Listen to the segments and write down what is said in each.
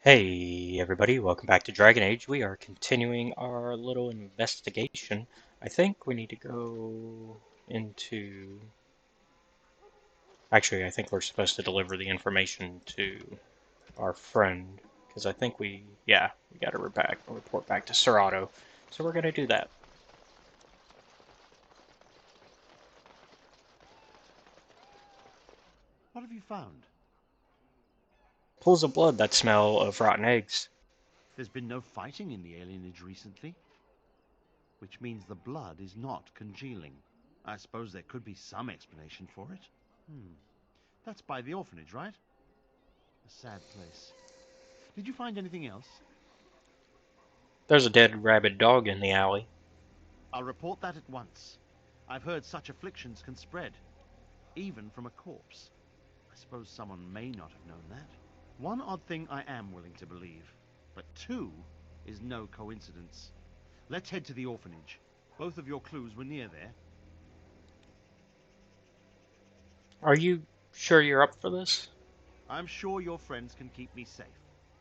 Hey everybody, welcome back to Dragon Age. We are continuing our little investigation. I think we need to go into... Actually, I think we're supposed to deliver the information to our friend. Because I think we gotta report back to Sir Otto. So we're gonna do that. What have you found? Pools of blood that smell of rotten eggs. There's been no fighting in the Alienage recently, which means the blood is not congealing. I suppose there could be some explanation for it. That's by the orphanage, right? A sad place. Did you find anything else? There's a dead rabid dog in the alley. I'll report that at once. I've heard such afflictions can spread, even from a corpse. I suppose someone may not have known that. One odd thing I am willing to believe, but two is no coincidence. Let's head to the orphanage. Both of your clues were near there. Are you sure you're up for this? I'm sure your friends can keep me safe.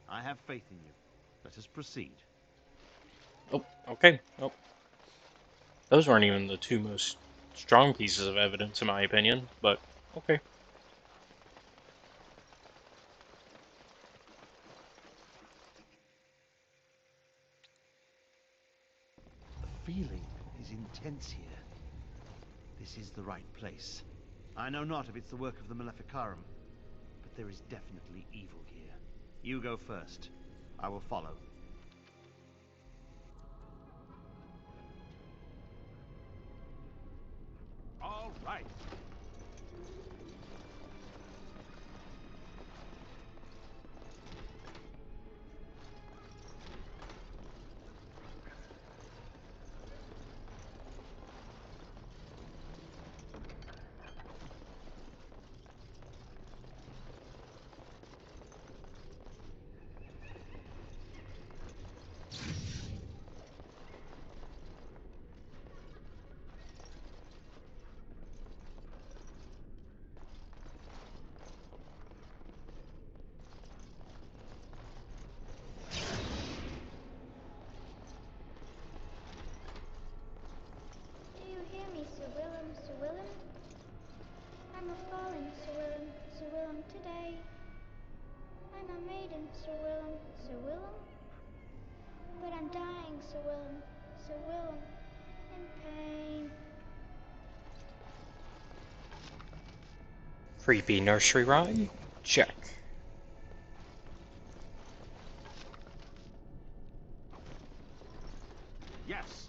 I have faith in you. Let us proceed. Oh, okay. Oh. Those weren't even the two most strong pieces of evidence, in my opinion, but okay. The feeling is intense here. This is the right place. I know not if it's the work of the Maleficarum, but there is definitely evil here. You go first. I will follow. All right. Do you hear me, Sir Willem, Sir Willem? I'm a falling, Sir Willem, Sir Willem, today. I'm a maiden, Sir Willem, Sir Willem. But I'm dying, Sir Willem, Sir Willem, in pain. Creepy nursery rhyme? Check. Yes.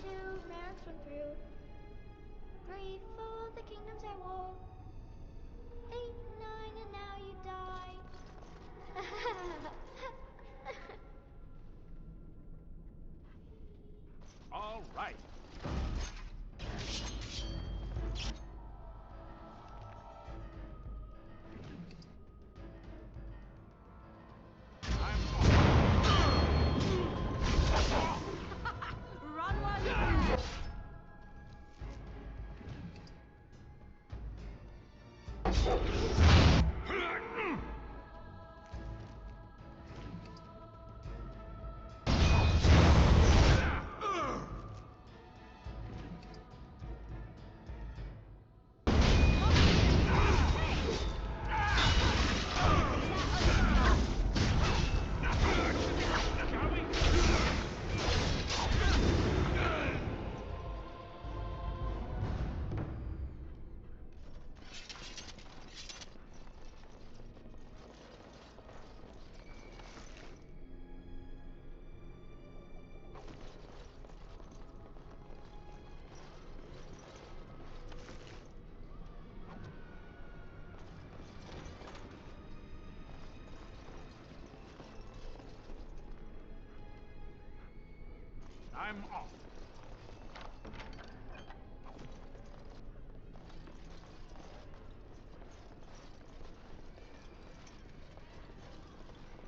2, Merrick's 1 through 3, 4, the kingdoms at war. 8, 9, and now you die. All right. Run while you can. I'm off.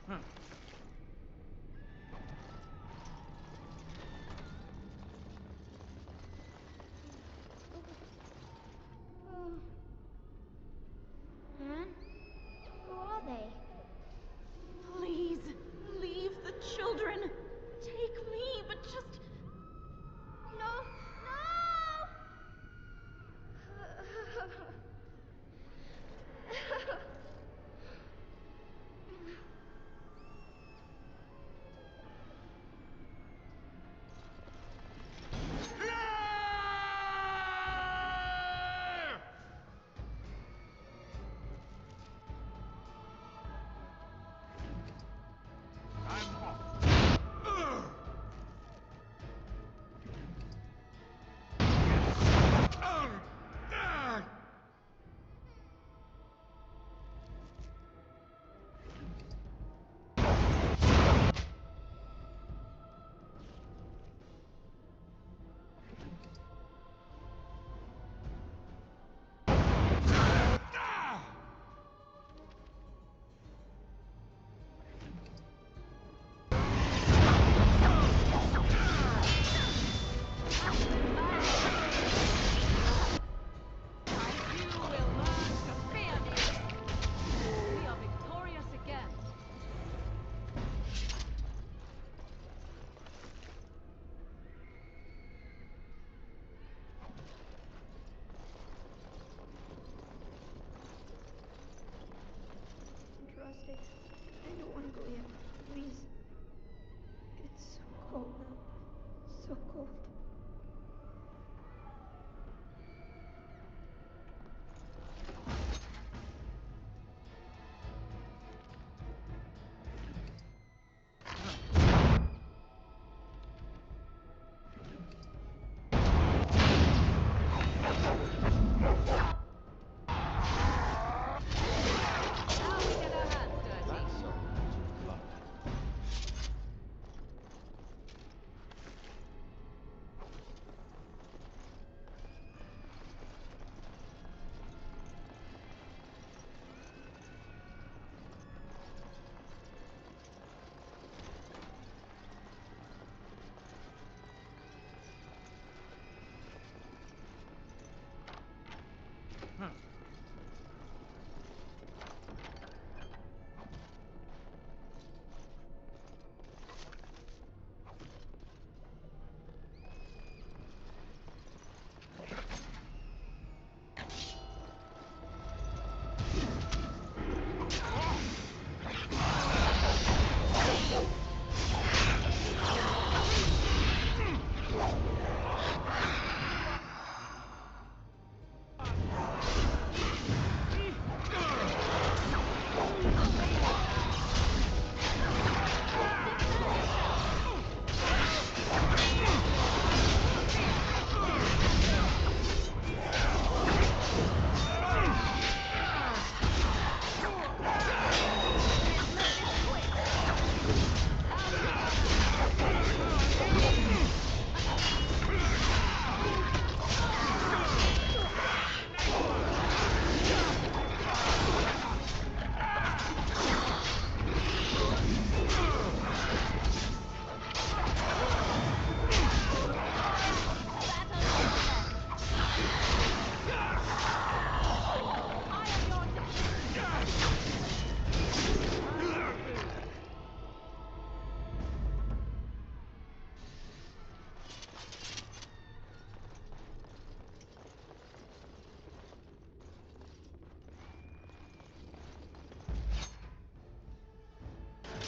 Huh? Who are they? Please, leave the children. Take me, but just... No! No! I'm off. You will learn to fear me. We are victorious again. Trust it. I don't want to go yet. Please. It's so cold now. So cold. Now we get our hands dirty. That's a lot of blood.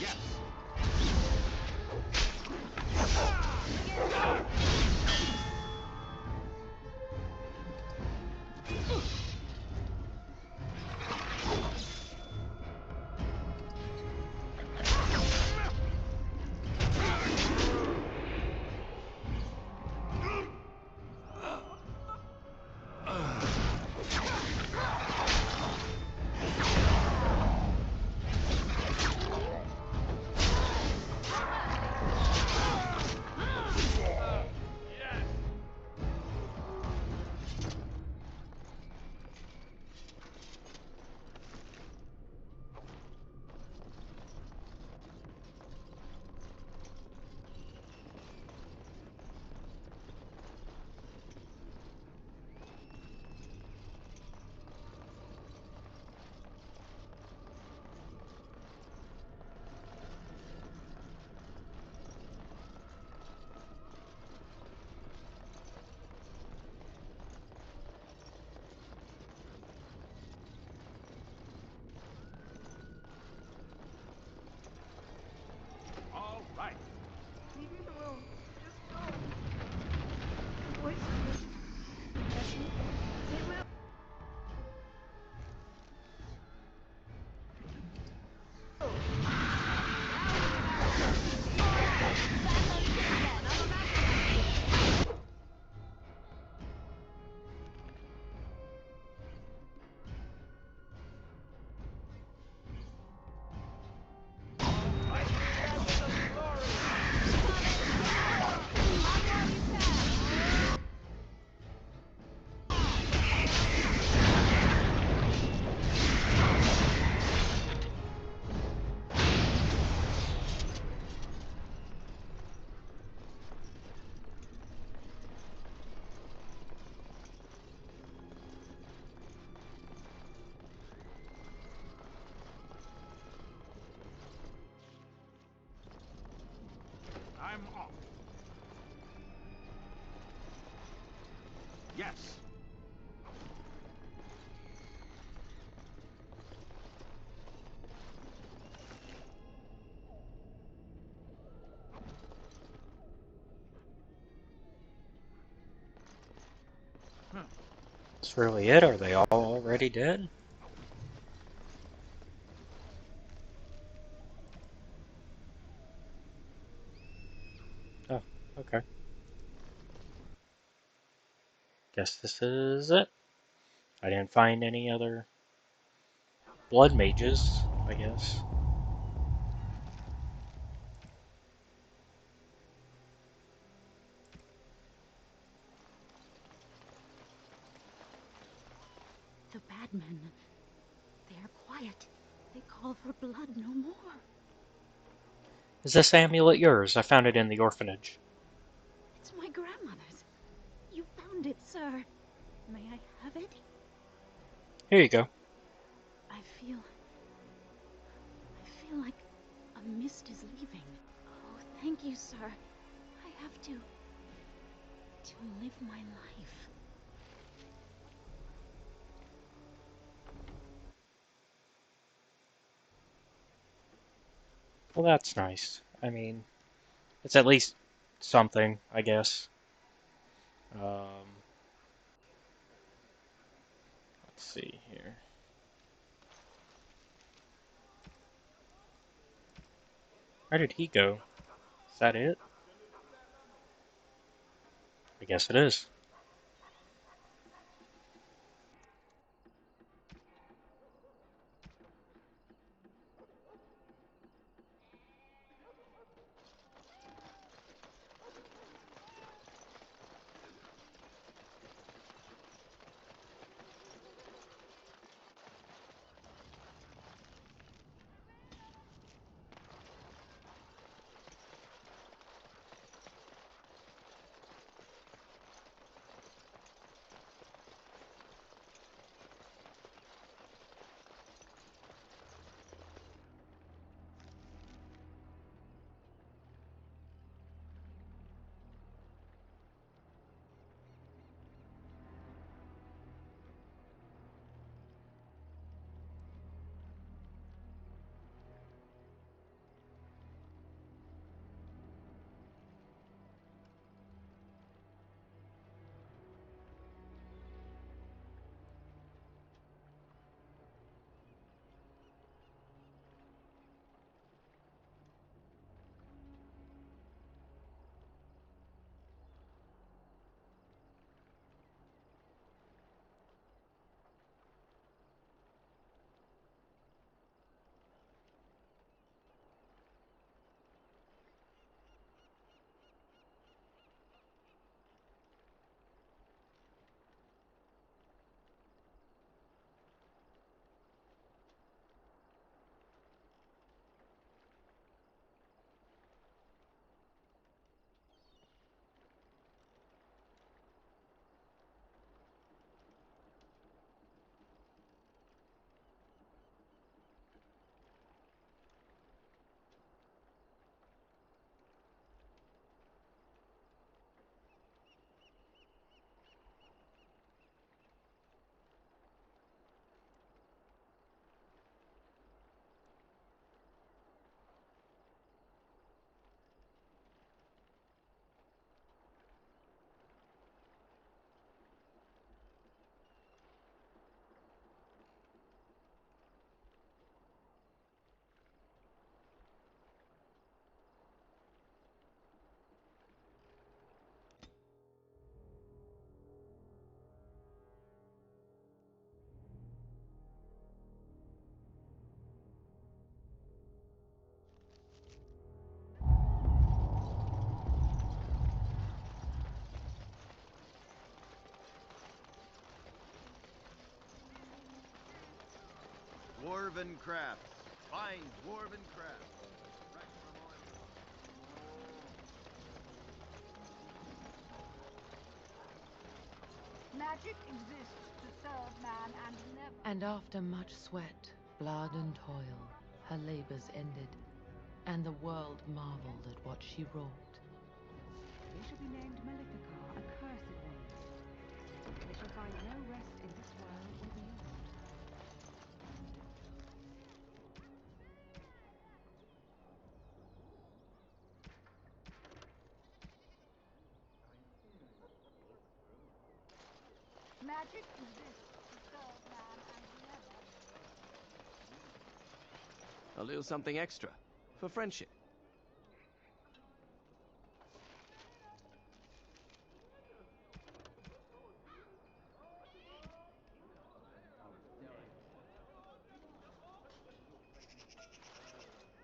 Yes. All right. Leave me alone. Just go. The voice does me. It will. I'm off. Yes. That's really it? Are they all already dead? Oh, okay. Guess this is it. I didn't find any other blood mages, I guess. The bad men. They are quiet. They call for blood no more. Is this amulet yours? I found it in the orphanage. It's my grandmother's. You found it, sir. May I have it? Here you go. I feel like a mist is leaving. Oh, thank you, sir. I have to live my life. Well, that's nice. I mean, it's at least something, I guess. Let's see here. Where did he go? Is that it? I guess it is. Dwarven crafts. Fine dwarven crafts. Direct from Ortho. Magic exists to serve man and never. And after much sweat, blood and toil, her labors ended, and the world marveled at what she wrought. They shall be named Maleficar, accursed ones. They shall find no rest in this world or beyond. Magic exists to serve man and never. A little something extra. For friendship.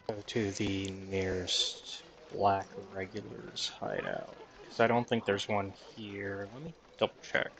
Go to the nearest Black Regulars hideout. Because I don't think there's one here. Let me double check.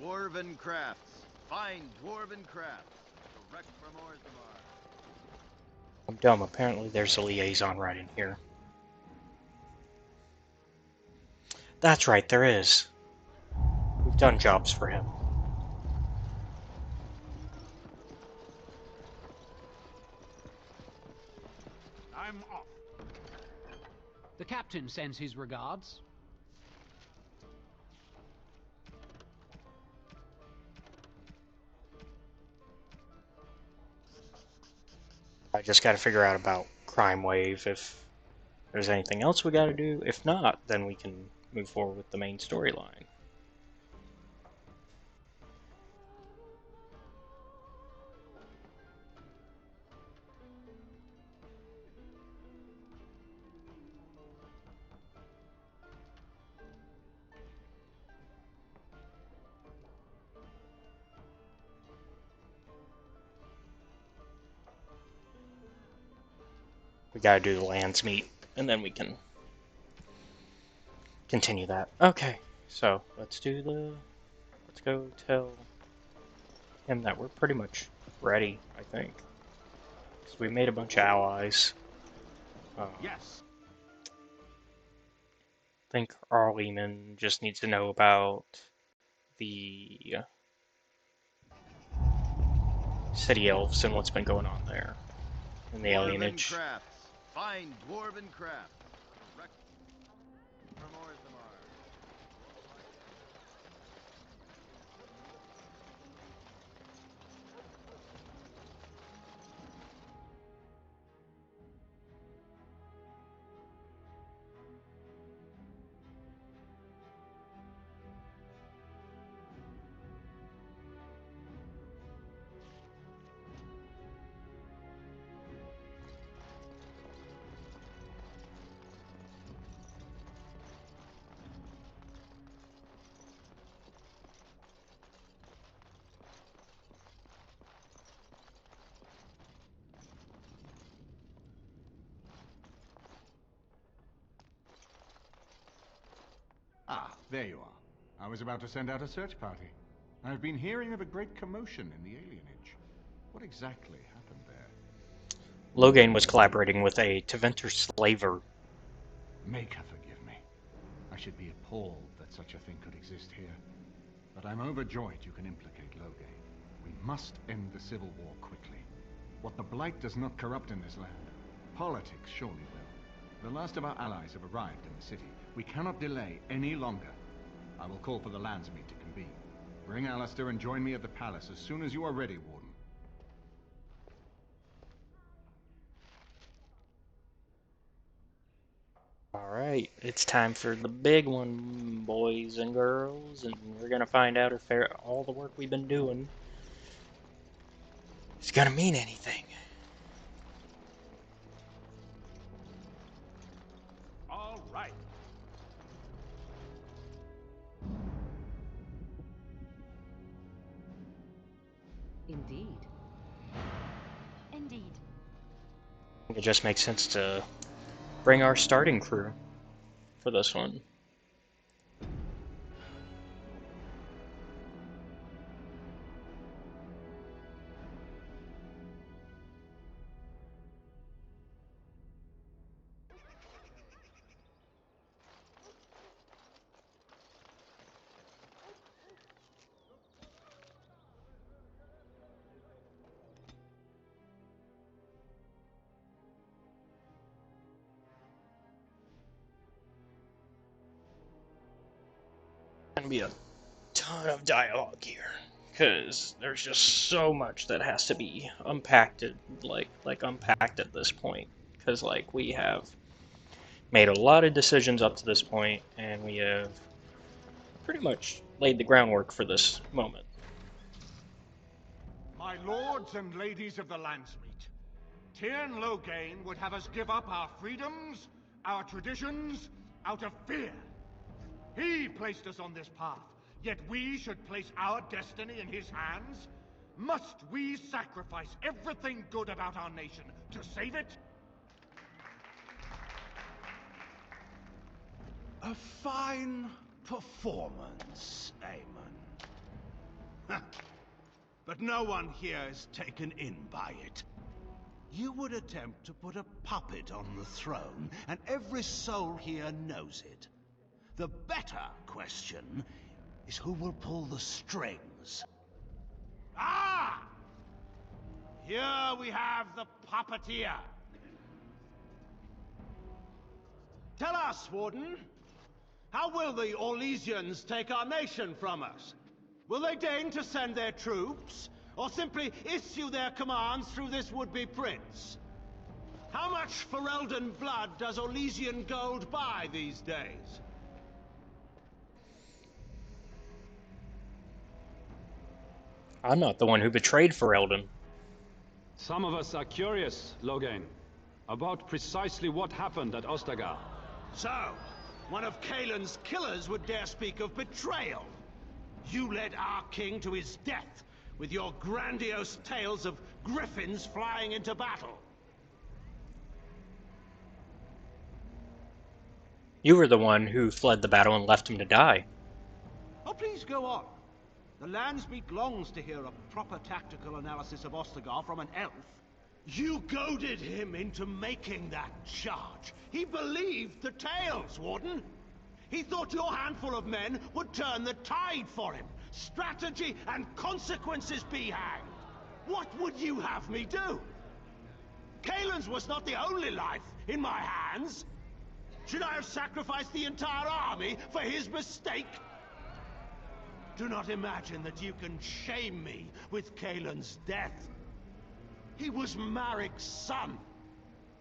Dwarven crafts. Fine dwarven crafts. Direct from Orthamar. I'm dumb. Apparently there's a liaison right in here. That's right, there is. We've done jobs for him. I'm off. The captain sends his regards. I just gotta figure out about Crime Wave if there's anything else we gotta do. If not, then we can move forward with the main storyline. We gotta do the Landsmeet, and then we can continue that. Okay, so let's go tell him that we're pretty much ready, I think. Because we made a bunch of allies. Yes. I think Arleman just needs to know about the city elves and what's been going on there. And the Dwarven alienage. crafts. Fine dwarven crafts. Direct from Orthamar. Ah, there you are. I was about to send out a search party. I've been hearing of a great commotion in the Alienage. What exactly happened there? Loghain was collaborating with a Teventer slaver. Make her forgive me. I should be appalled that such a thing could exist here. But I'm overjoyed you can implicate Loghain. We must end the civil war quickly. What the Blight does not corrupt in this land, politics surely will. The last of our allies have arrived in the city. We cannot delay any longer. I will call for the Landsmeet to convene. Bring Alistair and join me at the palace as soon as you are ready, Warden. Alright. Alright, it's time for the big one, boys and girls, and we're gonna find out if all the work we've been doing is gonna mean anything. All right. Indeed. Indeed. I think it just makes sense to bring our starting crew for this one. Gonna be a ton of dialogue here, because there's just so much that has to be unpacked unpacked at this point, because like we have made a lot of decisions up to this point, and we have pretty much laid the groundwork for this moment. My lords and ladies of the Landsmeet, Theron Loghain would have us give up our freedoms, our traditions, out of fear. He placed us on this path, yet we should place our destiny in his hands? Must we sacrifice everything good about our nation to save it? A fine performance, Aemon. But no one here is taken in by it. You would attempt to put a puppet on the throne, and every soul here knows it. The better question is who will pull the strings. Ah! Here we have the puppeteer. Tell us, Warden, how will the Orlesians take our nation from us? Will they deign to send their troops, or simply issue their commands through this would-be prince? How much Ferelden blood does Orlesian gold buy these days? I'm not the one who betrayed Ferelden. Some of us are curious, Loghain, about precisely what happened at Ostagar. So, one of Kaelin's killers would dare speak of betrayal. You led our king to his death with your grandiose tales of griffins flying into battle. You were the one who fled the battle and left him to die. Oh, please go on. The Landsmeet longs to hear a proper tactical analysis of Ostagar from an elf. You goaded him into making that charge. He believed the tales, Warden. He thought your handful of men would turn the tide for him. Strategy and consequences be hanged. What would you have me do? Kaelin's was not the only life in my hands. Should I have sacrificed the entire army for his mistake? Do not imagine that you can shame me with Kaelin's death. He was Marik's son,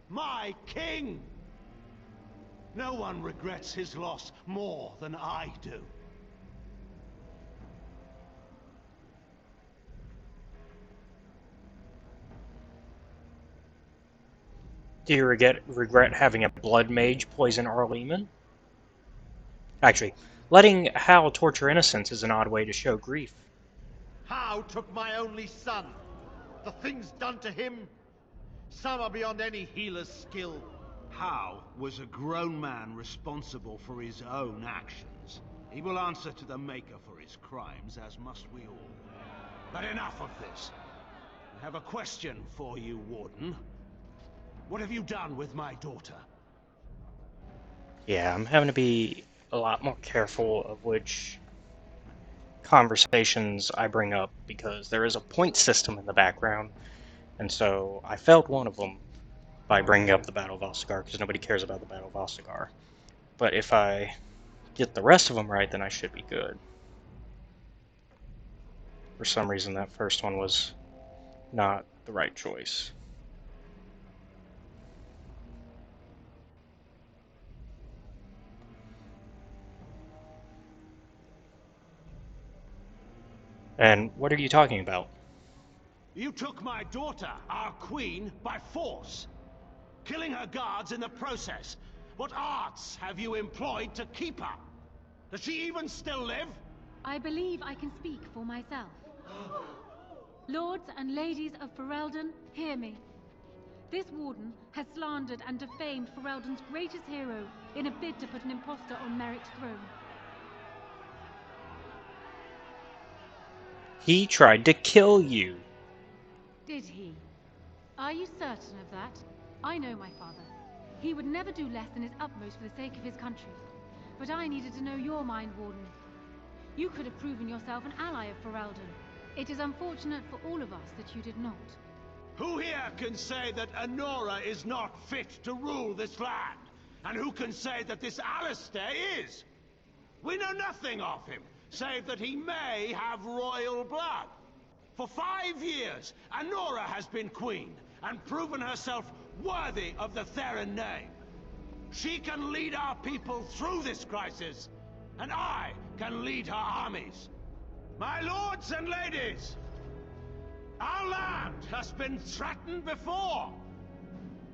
my king. No one regrets his loss more than I do. Do you regret having a blood mage poison Arleman? Actually, letting Hal torture innocents is an odd way to show grief. How took my only son? The things done to him, some are beyond any healer's skill. Hal was a grown man responsible for his own actions. He will answer to the Maker for his crimes, as must we all. But enough of this. I have a question for you, Warden. What have you done with my daughter? Yeah, I'm having to be a lot more careful of which conversations I bring up, because there is a point system in the background, and so I failed one of them by bringing up the Battle of Ostagar, because nobody cares about the Battle of Ostagar. But if I get the rest of them right, then I should be good. For some reason, that first one was not the right choice. And what are you talking about? You took my daughter, our queen, by force, killing her guards in the process. What arts have you employed to keep her? Does she even still live? I believe I can speak for myself. Lords and ladies of Ferelden, hear me. This warden has slandered and defamed Ferelden's greatest hero in a bid to put an impostor on Merrick's throne. He tried to kill you. Did he? Are you certain of that? I know my father. He would never do less than his utmost for the sake of his country. But I needed to know your mind, Warden. You could have proven yourself an ally of Ferelden. It is unfortunate for all of us that you did not. Who here can say that Anora is not fit to rule this land? And who can say that this Alistair is? We know nothing of him, save that he may have royal blood. For 5 years, Anora has been queen, and proven herself worthy of the Theron name. She can lead our people through this crisis, and I can lead her armies. My lords and ladies, our land has been threatened before.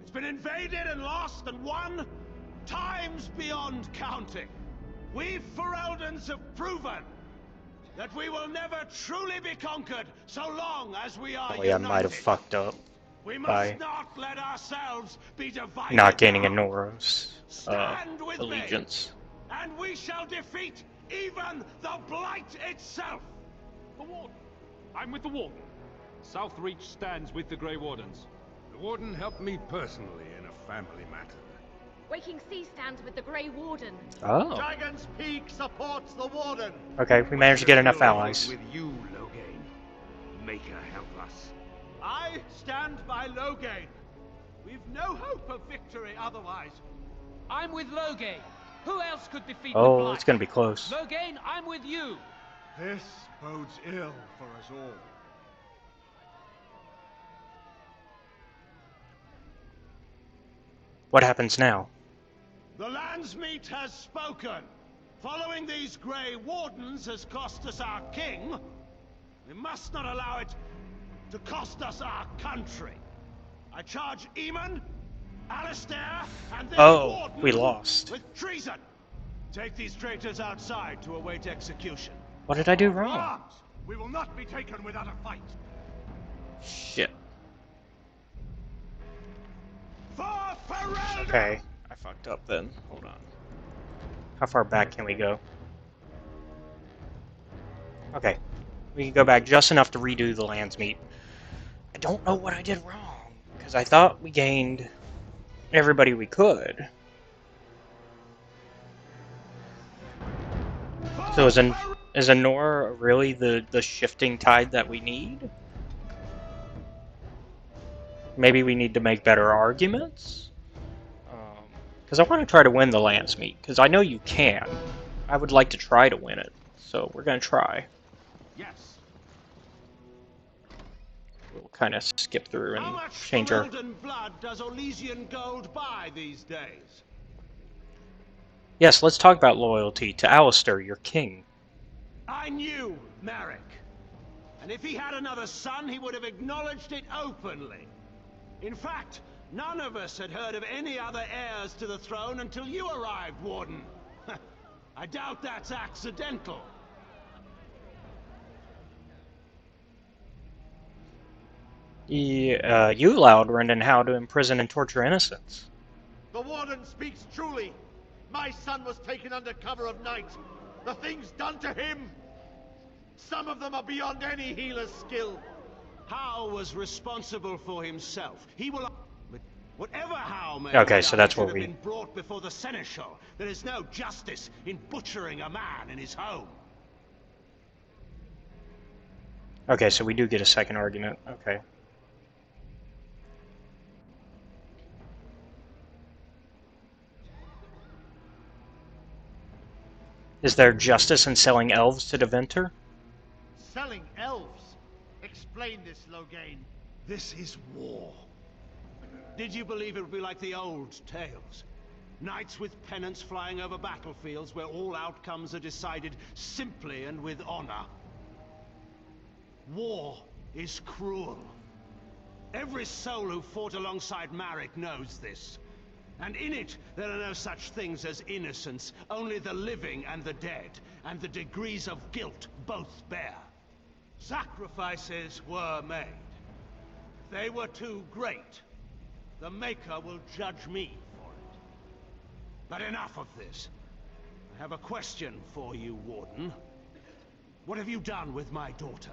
It's been invaded and lost and won times beyond counting. We Fereldans have proven that we will never truly be conquered so long as we are Oh yeah, I might have united. fucked up We must by not let ourselves be divided. not gaining now. Anora's Stand with allegiance. me, and we shall defeat even the Blight itself. The Warden. I'm with the Warden. Southreach stands with the Grey Wardens. The Warden helped me personally in a family matter. Waking Sea stands with the Grey Warden. Oh. Dragon's Peak supports the Warden. Okay, we managed to get enough allies. With you, Loghain. Make her help us. I stand by Loghain. We've no hope of victory otherwise. I'm with Loghain. Who else could defeat the Oh, Blight? it's gonna be close. Loghain, I'm with you. This bodes ill for us all. What happens now? The Landsmeet has spoken. Following these Grey Wardens has cost us our king. We must not allow it to cost us our country. I charge Eamon, Alistair, and this warden we lost. with treason. Take these traitors outside to await execution. What did I do wrong? Arms! We will not be taken without a fight. Shit. For Ferelden! Okay, I fucked up then. Hold on. How far back can we go? Okay, we can go back just enough to redo the Landsmeet. I don't know what I did wrong, because I thought we gained everybody we could. So is Anora really the shifting tide that we need? Maybe we need to make better arguments? Because I want to try to win the Landsmeet, because I know you can. I would like to try to win it, so we're going to try. Yes. We'll kind of skip through and How much change our... Ferelden blood does Elysian gold buy these days? Yes, let's talk about loyalty to Alistair, your king. I knew Merrick. And if he had another son, he would have acknowledged it openly. In fact, none of us had heard of any other heirs to the throne until you arrived, Warden. I doubt that's accidental. You allowed Rendon Howe to imprison and torture innocents. The Warden speaks truly. My son was taken under cover of night. The things done to him, some of them are beyond any healer's skill. Howe was responsible for himself. He will... But whatever Howe may Okay, have so done, that's should what have we... been brought before the Seneschal. There is no justice in butchering a man in his home. Okay, so we do get a second argument. Okay. Is there justice in selling elves to Deventer? Selling elves? Explain this, Loghain. This is war. Did you believe it would be like the old tales? Knights with pennants flying over battlefields where all outcomes are decided simply and with honor. War is cruel. Every soul who fought alongside Marek knows this. And in it, there are no such things as innocence, only the living and the dead, and the degrees of guilt both bear. Sacrifices were made. They were too great. The Maker will judge me for it. But enough of this. I have a question for you, Warden. What have you done with my daughter?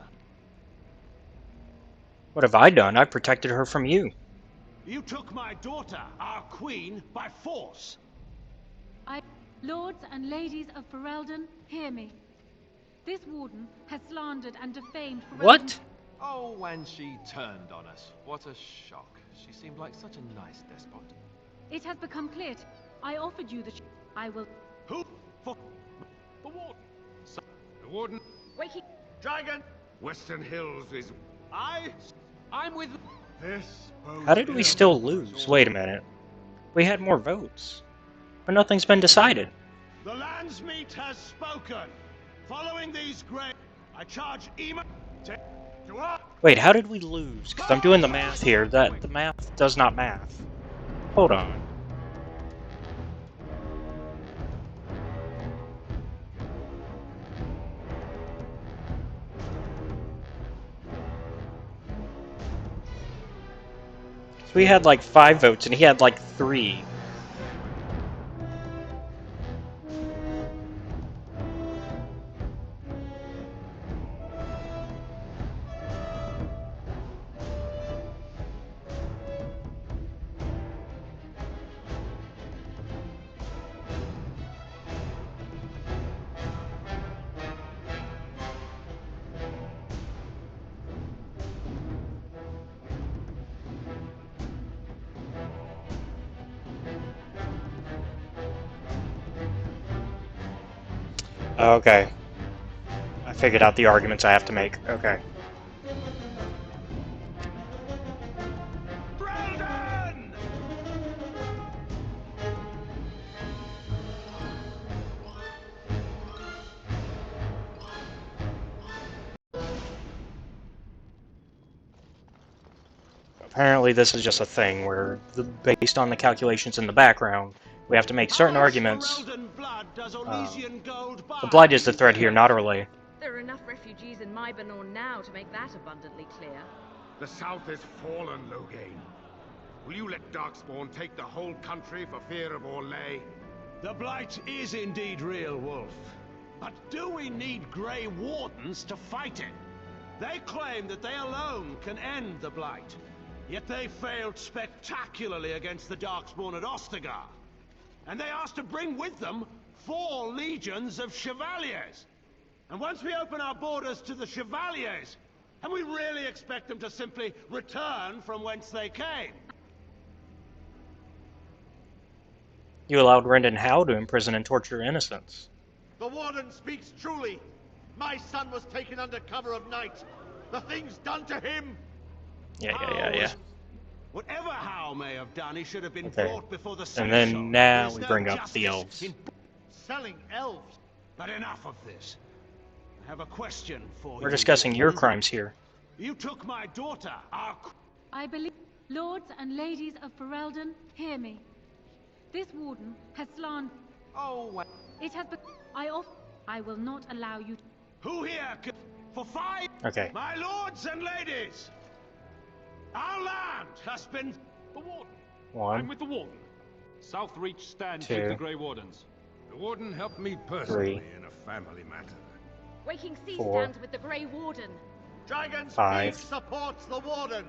What have I done? I protected her from you. You took my daughter, our queen, by force. Lords and ladies of Ferelden, hear me. This warden has slandered and defamed Ferelden. What? Oh, when she turned on us. What a shock. She seemed like such a nice despot. It has become clear. I offered you the I will... Who? For... The Warden. So, the Warden. Waking... Dragon. Western Hills is... I'm with... This... How did we still lose? Wait a minute. We had more votes. But nothing's been decided. The Landsmeet has spoken. Following these great... I charge Ema... to us. Wait, how did we lose? Because I'm doing the math here. That the math does not math. Hold on. So we had like 5 votes and he had like 3. Okay. I figured out the arguments I have to make. Okay. Ferelden! Apparently this is just a thing where, based on the calculations in the background, we have to make certain arguments. The blood is the thread here, not a relay. There are enough refugees in Mybanor now to make that abundantly clear. The South is fallen, Loghain. Will you let Darkspawn take the whole country for fear of Orlais? The Blight is indeed real, Wolf. But do we need Grey Wardens to fight it? They claim that they alone can end the Blight. Yet they failed spectacularly against the Darkspawn at Ostagar. And they asked to bring with them 4 legions of Chevaliers. And once we open our borders to the Chevaliers, and we really expect them to simply return from whence they came? You allowed Rendon Howe to imprison and torture innocents. The Warden speaks truly. My son was taken under cover of night. The things done to him... Yeah. Whatever Howe may have done, he should have been brought before the And then now we bring up the elves. Selling elves. But enough of this. I have a question for you. We're discussing your crimes here. You took my daughter, I believe... Lords and ladies of Ferelden, hear me. This warden has slandered... Oh, well... It has become... I will not allow you to... Who here can... For 5... Okay. My lords and ladies! Our land has been... The Warden. 1. I'm with the Warden. Southreach stand 2. take the Grey Wardens. The Warden helped me personally 3. in a family matter. Waking Sea 4. stands with the Grey Warden. Dragon's 5. Peak supports the Warden.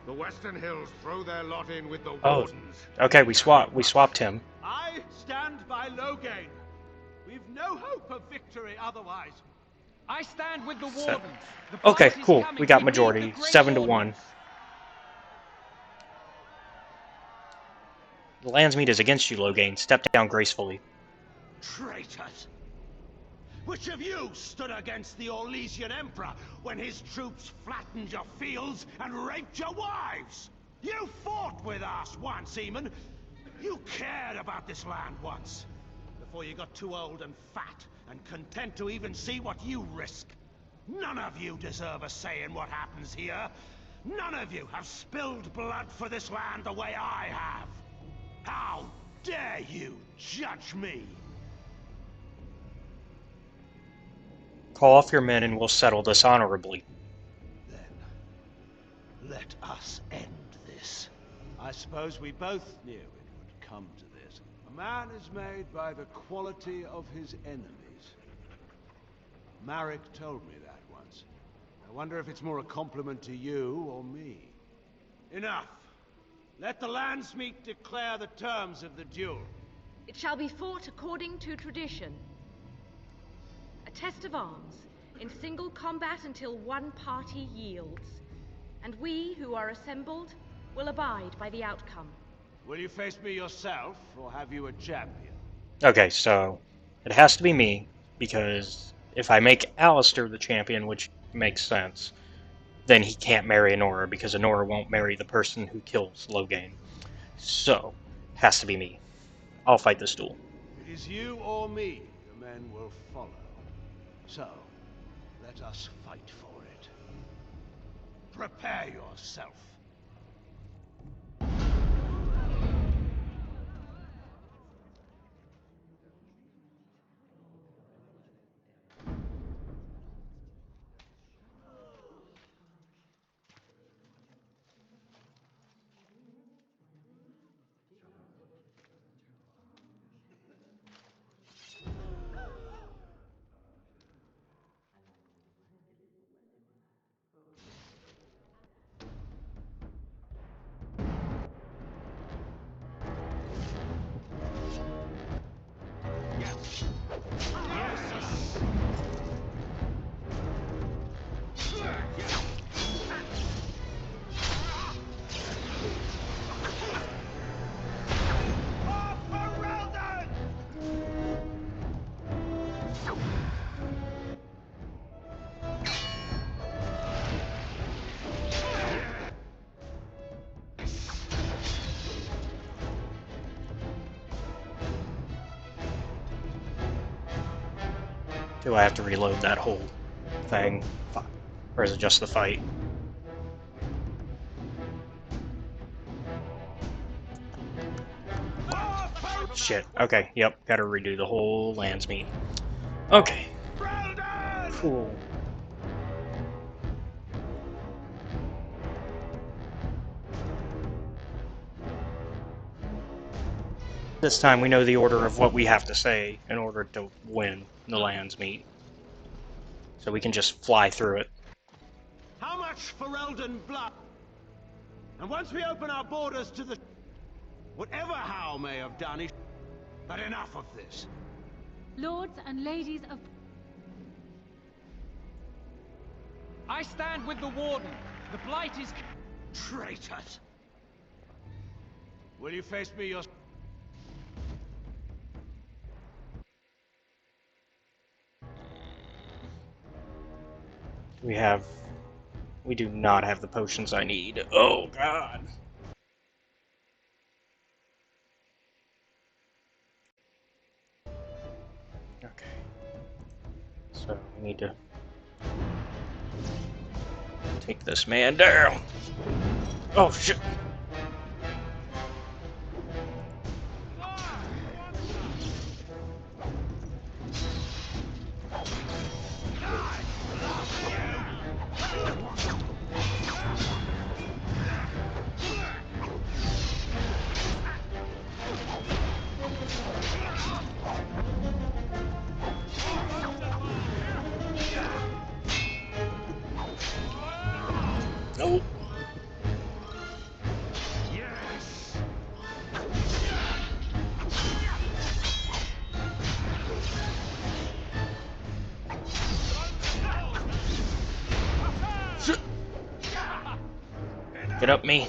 The Western Hills throw their lot in with the Oh. Wardens. Okay, we swapped him. I stand by Loghain. We've no hope of victory otherwise. I stand with the Warden. The Okay, fight is cool. coming. We got need majority. the Grey 7 to 1. Wardens. The Landsmeet is against you, Loghain. Step down gracefully. Traitors! Which of you stood against the Orlesian Emperor when his troops flattened your fields and raped your wives? You fought with us once, Eamon. You cared about this land once. Before you got too old and fat and content to even see what you risk. None of you deserve a say in what happens here. None of you have spilled blood for this land the way I have. How dare you judge me? Call off your men and we'll settle this honorably. Then, let us end this. I suppose we both knew it would come to this. A man is made by the quality of his enemies. Marek told me that once. I wonder if it's more a compliment to you or me. Enough. Let the Landsmeet declare the terms of the duel. It shall be fought according to tradition. A test of arms, in single combat until one party yields. And we, who are assembled, will abide by the outcome. Will you face me yourself, or have you a champion? Okay, so it has to be me, because if I make Alistair the champion, which makes sense, then he can't marry Honora, because Honora won't marry the person who kills Loghain. So, has to be me. I'll fight this duel. It is you or me the men will follow. So, let us fight for it. Prepare yourself. Do I have to reload that whole thing? Fuck. Or is it just the fight? Shit. Okay, yep. Gotta redo the whole Landsmeet. Okay. Cool. This time we know the order of what we have to say in order to win the Landsmeet. So we can just fly through it. How much Ferelden blood? And once we open our borders to the... Whatever Howe may have done is... But enough of this. Lords and ladies of... I stand with the Warden. The Blight is... Traitors! Will you face me your... We do not have the potions I need. Oh, God. Okay. So, we need to take this man down. Oh, shit. Nope. Yes. Shit. Get up, me.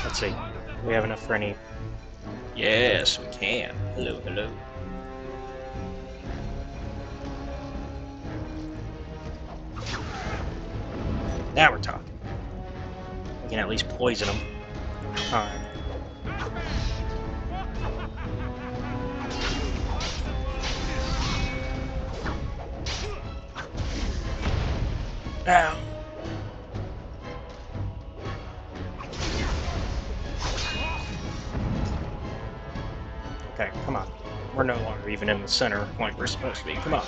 Let's see. Do we have enough for any? Yes, we can. Hello, hello. Now we're talking. We can at least poison them. Alright. Ow. Okay, come on. We're no longer even in the center like we're supposed to be. Come on.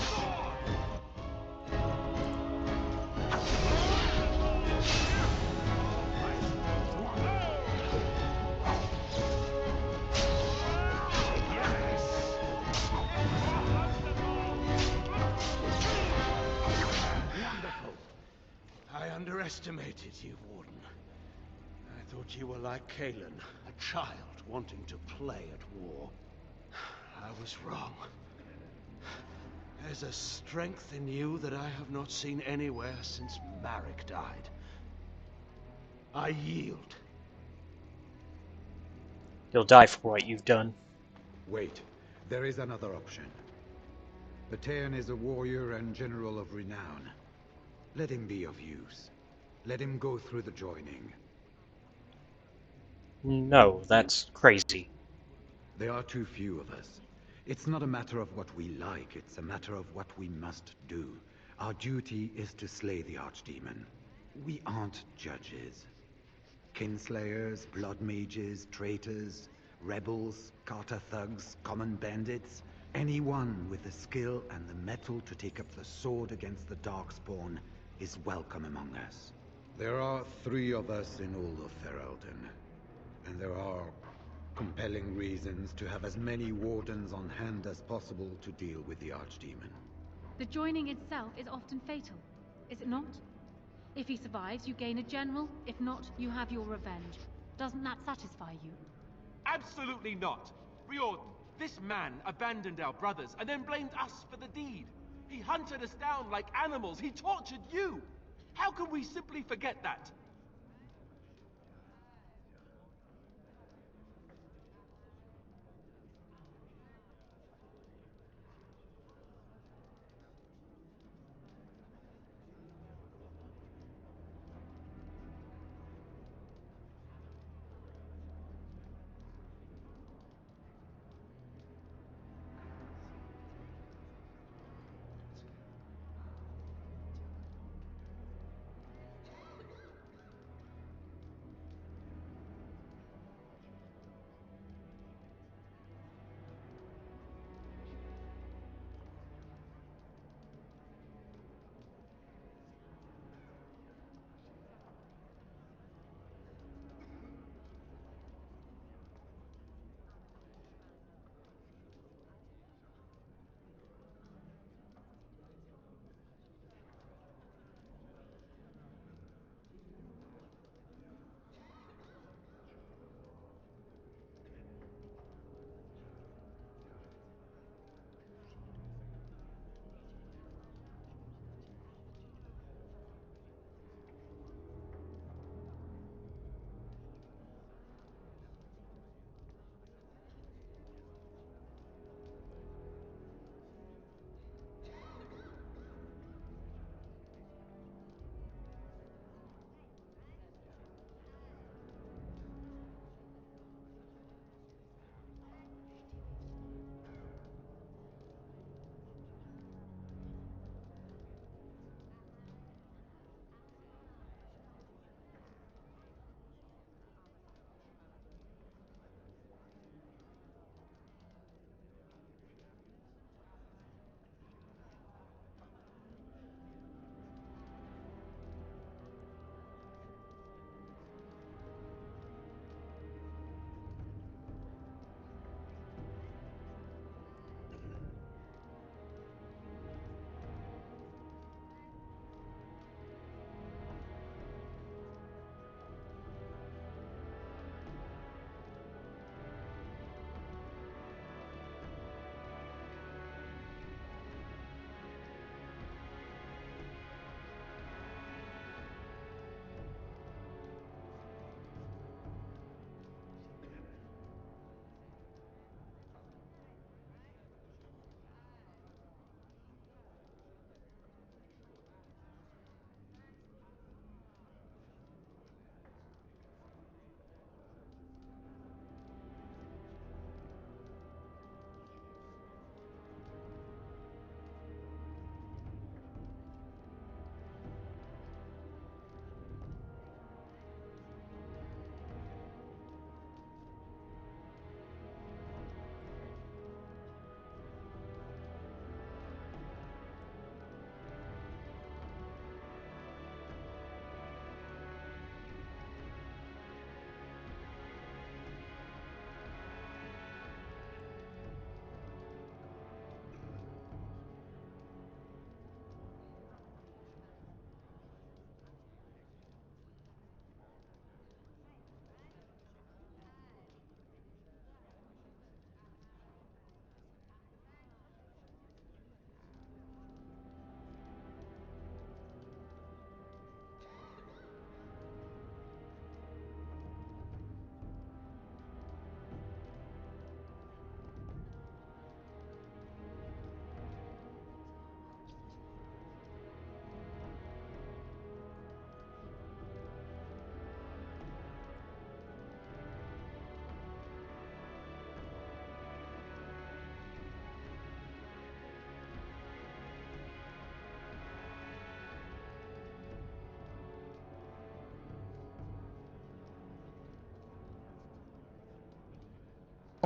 I underestimated you, Warden. I thought you were like Kalen, a child wanting to play at war. I was wrong. There's a strength in you that I have not seen anywhere since Marek died. I yield. You'll die for what you've done. Wait, there is another option. Theron is a warrior and general of renown. Let him be of use. Let him go through the joining. No, that's crazy. There are too few of us. It's not a matter of what we like, it's a matter of what we must do. Our duty is to slay the Archdemon. We aren't judges. Kinslayers, blood mages, traitors, rebels, Carter thugs, common bandits. Anyone with the skill and the mettle to take up the sword against the Darkspawn is welcome among us. There are 3 of us in all of Ferelden, and there are compelling reasons to have as many wardens on hand as possible to deal with the Archdemon. The joining itself is often fatal, is it not? If he survives, you gain a general. If not, you have your revenge. Doesn't that satisfy you? Absolutely not. Riordan, this man abandoned our brothers and then blamed us for the deed. He hunted us down like animals. He tortured you. How can we simply forget that?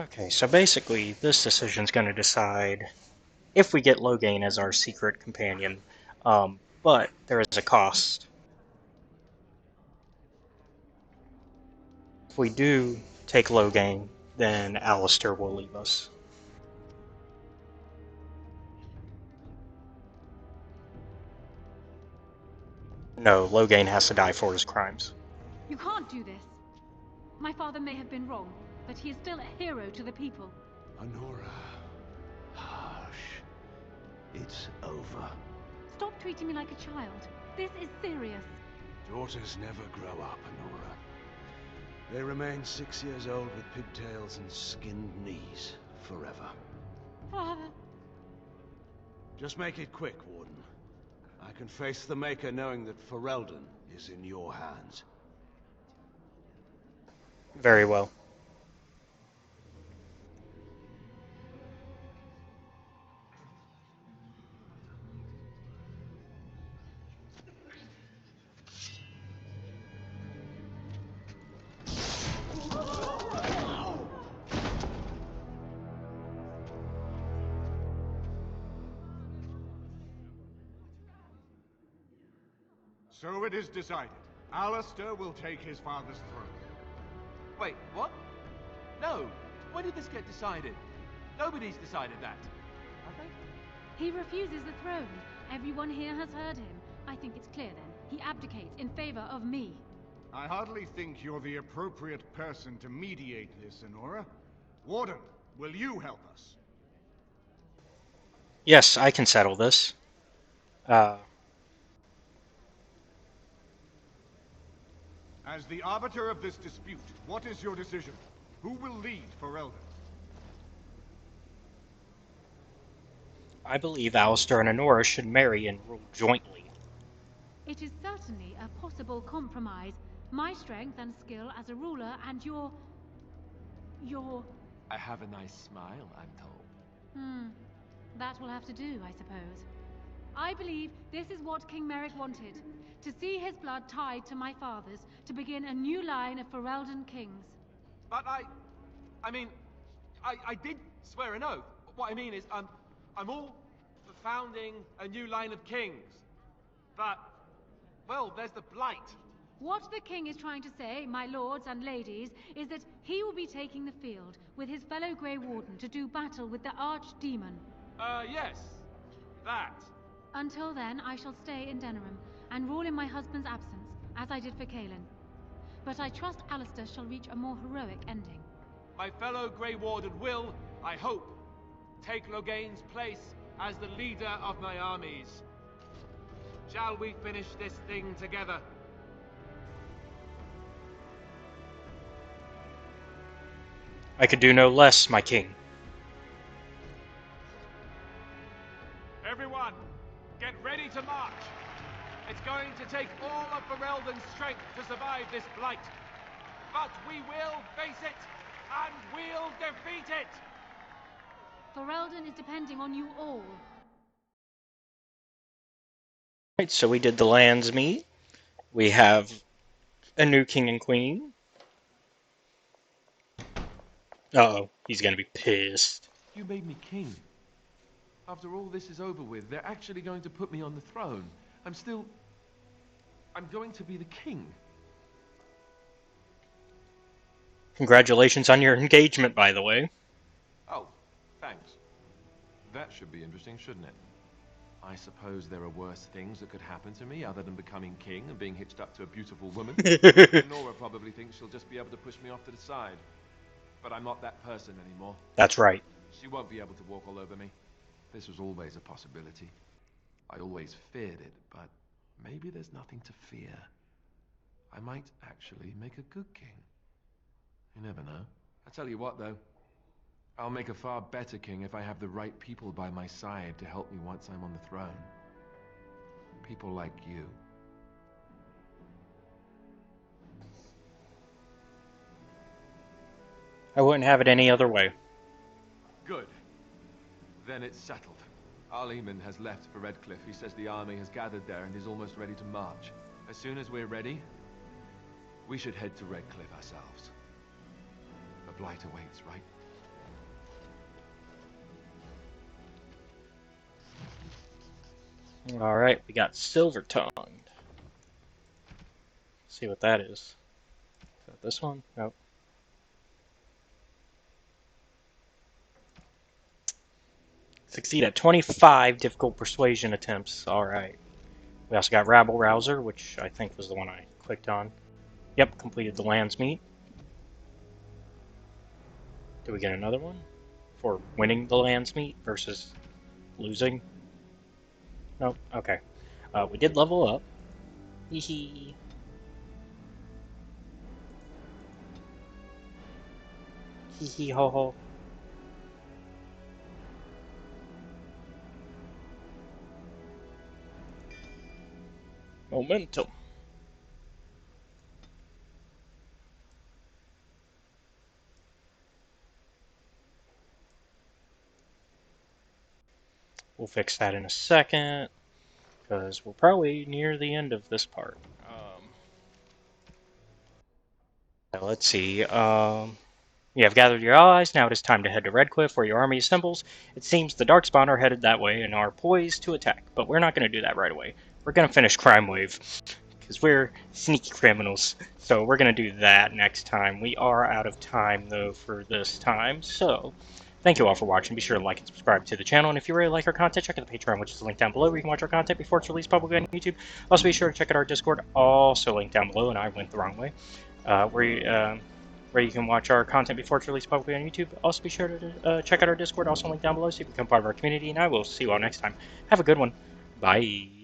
Okay, so basically, this decision's going to decide if we get Loghain as our secret companion, but there is a cost. If we do take Loghain, then Alistair will leave us. No, Loghain has to die for his crimes. You can't do this. My father may have been wrong, but he is still a hero to the people. Honora. Hush. It's over. Stop treating me like a child. This is serious. Daughters never grow up, Honora. They remain 6 years old with pigtails and skinned knees forever. Father. Just make it quick, Warden. I can face the Maker knowing that Ferelden is in your hands. Very well. So it is decided. Alistair will take his father's throne. Wait, what? No. When did this get decided? Nobody's decided that. Have they? He refuses the throne. Everyone here has heard him. I think it's clear then. He abdicates in favor of me. I hardly think you're the appropriate person to mediate this, Honora. Warden, will you help us? Yes, I can settle this. As the arbiter of this dispute, what is your decision? Who will lead Ferelden? I believe Alistair and Honora should marry and rule jointly. It is certainly a possible compromise. My strength and skill as a ruler and your... I have a nice smile, I'm told. That will have to do, I suppose. I believe this is what King Merrick wanted. To see his blood tied to my father's, to begin a new line of Ferelden kings. But I did swear an oath. What I mean is, I'm all for founding a new line of kings. But, well, there's the Blight. What the king is trying to say, my lords and ladies, is that he will be taking the field with his fellow Grey Warden to do battle with the Archdemon. Yes. That. Until then, I shall stay in Denerim and rule in my husband's absence, as I did for Kaelin. But I trust Alistair shall reach a more heroic ending. My fellow Grey Warden will, I hope, take Loghain's place as the leader of my armies. Shall we finish this thing together? I could do no less, my king. Everyone, get ready to march. It's going to take all of Ferelden's strength to survive this blight. But we will face it, and we'll defeat it! Ferelden is depending on you all. Right, so we did the Landsmeet. We have a new king and queen. Uh-oh, he's gonna be pissed. You made me king. After all this is over with, they're actually going to put me on the throne. I'm going to be the king. Congratulations on your engagement, by the way. Oh, thanks. That should be interesting, shouldn't it? I suppose there are worse things that could happen to me other than becoming king and being hitched up to a beautiful woman. Nora probably thinks she'll just be able to push me off to the side. But I'm not that person anymore. That's right. She won't be able to walk all over me. This was always a possibility. I always feared it, but maybe there's nothing to fear. I might actually make a good king. You never know. I tell you what, though. I'll make a far better king if I have the right people by my side to help me once I'm on the throne. People like you. I wouldn't have it any other way. Good. Then it's settled. Alienage has left for Redcliffe. He says the army has gathered there and is almost ready to march. As soon as we're ready, we should head to Redcliffe ourselves. The blight awaits, right? Alright, we got Silver-tongued. See what that is. Is that this one? Nope. Succeed at 25 difficult persuasion attempts. Alright. We also got Rabble Rouser, which I think was the one I clicked on. Yep, completed the Landsmeet. Do we get another one? For winning the Landsmeet versus losing? Nope, okay. We did level up. Hee hee. Hee hee ho ho. Momentum. We'll fix that in a second, because we're probably near the end of this part. Let's see. You have gathered your allies. Now it is time to head to Redcliffe, where your army assembles. It seems the Darkspawn are headed that way and are poised to attack, but we're not going to do that right away. We're going to finish Crime Wave, because we're sneaky criminals. So we're going to do that next time. We are out of time, though, for this time. So thank you all for watching. Be sure to like and subscribe to the channel. And if you really like our content, check out the Patreon, which is linked down below, where you can watch our content before it's released publicly on YouTube. Also, be sure to check out our Discord, also linked down below, and I went the wrong way, where you can watch our content before it's released publicly on YouTube. Also, be sure to check out our Discord, also linked down below, so you can become part of our community. And I will see you all next time. Have a good one. Bye.